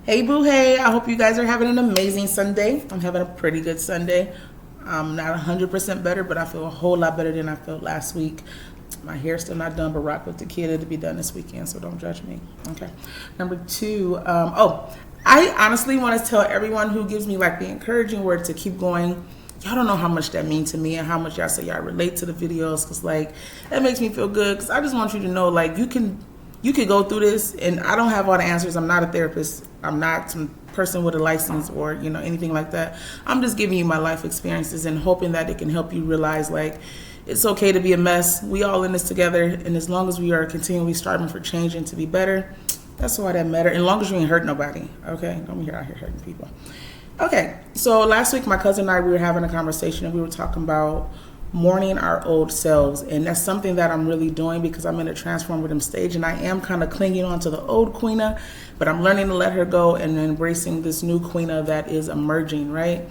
Hey boo hey, I hope you guys are having an amazing Sunday. I'm having a pretty good Sunday. I'm not 100% better, but I feel a whole lot better than I felt last week. My hair's still not done, but rock with the kid. It'll be done this weekend, so don't judge me. Okay. Number two, I honestly want to tell everyone who gives me like the encouraging word to keep going. Y'all don't know how much that means to me and how much y'all say y'all relate to the videos, because like that makes me feel good, because I just want you to know like you can go through this, and I don't have all the answers. I'm not a therapist. I'm not some person with a license or anything like that. I'm just giving you my life experiences and hoping that it can help you realize like it's okay to be a mess. We all in this together, and as long as we are continually striving for change and to be better, that's why that matter. And as long as you ain't hurt nobody, okay? Don't be here out here hurting people. Okay, so last week my cousin and I, we were having a conversation, and we were talking about mourning our old selves, and that's something that I'm really doing because I'm in a transformative stage, and I am kind of clinging on to the old Queena, but I'm learning to let her go and embracing this new Queena that is emerging, right?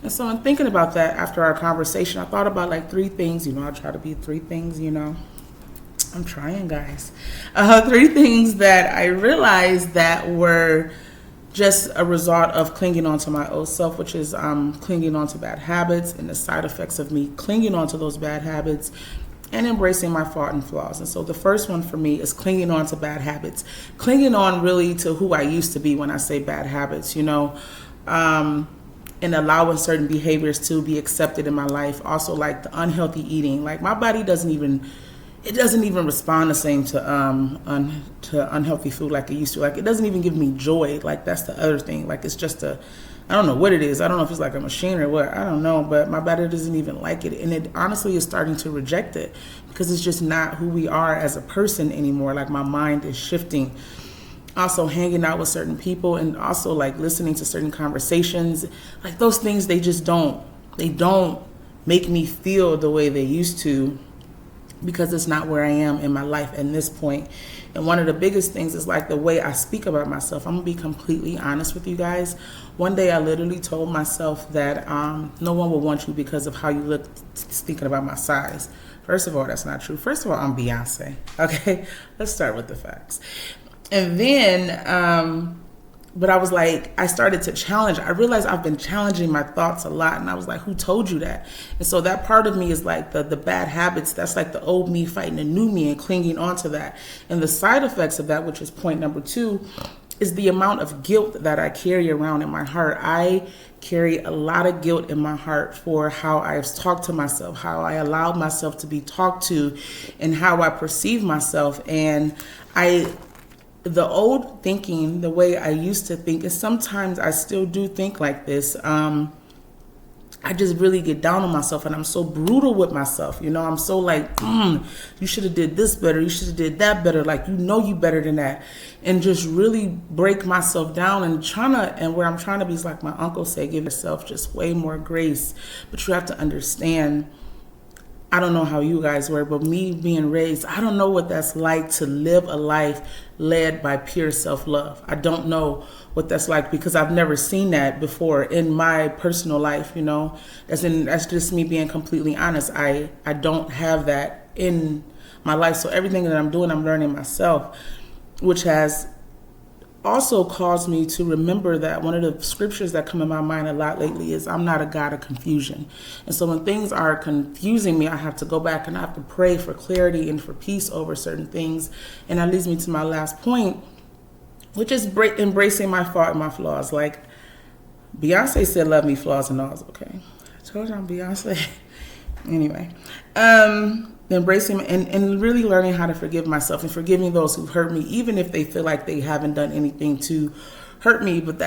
And so I'm thinking about that after our conversation. I thought about like three things. I try to be three things. I'm trying, guys. Three things that I realized that were just a result of clinging on to my old self, which is clinging on to bad habits and the side effects of me clinging on to those bad habits and embracing my fault and flaws. And so the first one for me is clinging on to bad habits, clinging on really to who I used to be when I say bad habits, and allowing certain behaviors to be accepted in my life. Also like the unhealthy eating, like my body doesn't even respond the same to unhealthy food like it used to. Like it doesn't even give me joy. Like that's the other thing. Like it's just I don't know what it is. I don't know if it's like a machine or what. I don't know, but my body doesn't even like it. And it honestly is starting to reject it because it's just not who we are as a person anymore. Like my mind is shifting. Also hanging out with certain people and also like listening to certain conversations. Like those things, they don't make me feel the way they used to, because it's not where I am in my life at this point. And one of the biggest things is like the way I speak about myself. I'm gonna be completely honest with you guys. One day I literally told myself that no one will want you because of how you look, thinking about my size. First of all, that's not true. First of all, I'm Beyonce. Okay, let's start with the facts. And then but I was like, I started to challenge. I realized I've been challenging my thoughts a lot. And I was like, who told you that? And so that part of me is like the bad habits. That's like the old me fighting the new me and clinging on to that. And the side effects of that, which is point number two, is the amount of guilt that I carry around in my heart. I carry a lot of guilt in my heart for how I've talked to myself, how I allowed myself to be talked to, and how I perceive myself. And the old thinking, the way I used to think, and sometimes I still do think like this, I just really get down on myself, and I'm so brutal with myself. I'm so like, you should have did this better. You should have did that better. Like, you better than that. And just really break myself down and where I'm trying to be is like my uncle said, give yourself just way more grace. But you have to understand, I don't know how you guys were, but me being raised, I don't know what that's like to live a life led by pure self-love. I don't know what that's like because I've never seen that before in my personal life, That's just me being completely honest. I don't have that in my life. So everything that I'm doing, I'm learning myself, which has also caused me to remember that one of the scriptures that come in my mind a lot lately is I'm not a God of confusion. And so when things are confusing me, I have to go back and I have to pray for clarity and for peace over certain things. And that leads me to my last point, which is embracing my fault and my flaws. Like Beyonce said, love me, flaws and alls, okay? I told you I'm Beyonce. Anyway, embracing and really learning how to forgive myself and forgiving those who've hurt me, even if they feel like they haven't done anything to hurt me. But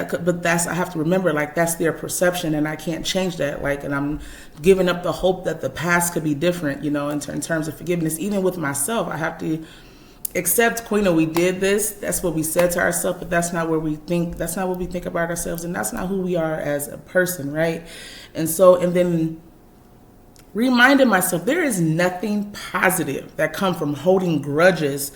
that's I have to remember, like that's their perception, and I can't change that. Like, and I'm giving up the hope that the past could be different, in terms of forgiveness. Even with myself, I have to accept, Queena, we did this. That's what we said to ourselves, but that's not where we think. That's not what we think about ourselves, and that's not who we are as a person, right? And then reminding myself there is nothing positive that comes from holding grudges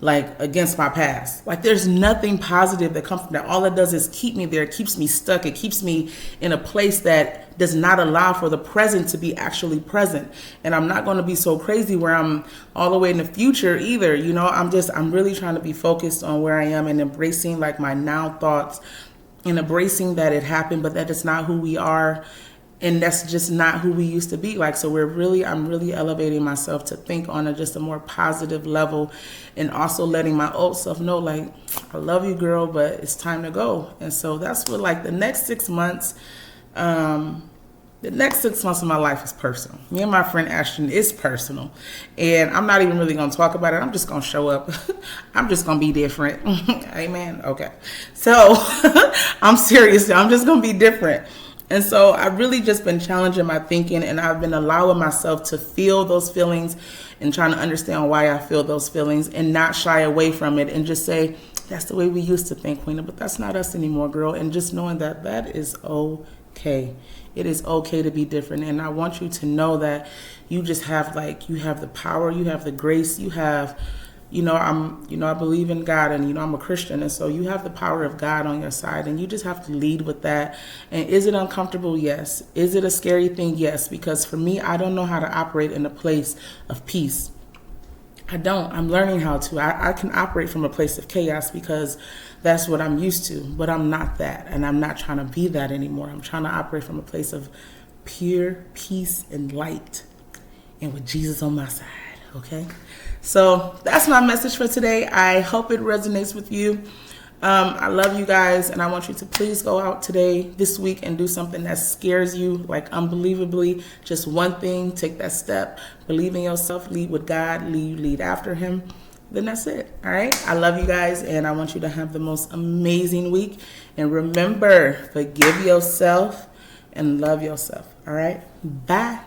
like against my past. Like there's nothing positive that comes from that. All it does is keep me there. It keeps me stuck. It keeps me in a place that does not allow for the present to be actually present. And I'm not going to be so crazy where I'm all the way in the future either. You know, I'm really trying to be focused on where I am and embracing like my now thoughts and embracing that it happened, but that it's not who we are. And that's just not who we used to be like. So I'm really elevating myself to think on just a more positive level, and also letting my old self know, like, I love you, girl, but it's time to go. And so that's what, like, the next 6 months of my life is personal. Me and my friend Ashton is personal. And I'm not even really going to talk about it. I'm just going to show up. I'm just going to be different. Amen. Okay. So I'm serious. I'm just going to be different. And so I've really just been challenging my thinking, and I've been allowing myself to feel those feelings and trying to understand why I feel those feelings and not shy away from it and just say, that's the way we used to think, Queena, but that's not us anymore, girl. And just knowing that that is okay. It is okay to be different. And I want you to know that you just have you have the power, you have the grace, you have, I believe in God, and, I'm a Christian. And so you have the power of God on your side, and you just have to lead with that. And is it uncomfortable? Yes. Is it a scary thing? Yes. Because for me, I don't know how to operate in a place of peace. I don't. I'm learning how to. I can operate from a place of chaos because that's what I'm used to, but I'm not that. And I'm not trying to be that anymore. I'm trying to operate from a place of pure peace and light, and with Jesus on my side. Okay? So that's my message for today. I hope it resonates with you. I love you guys, and I want you to please go out this week, and do something that scares you, like unbelievably. Just one thing, take that step, believe in yourself, lead with God, lead after him. Then that's it. All right. I love you guys, and I want you to have the most amazing week. And remember, forgive yourself and love yourself. All right. Bye.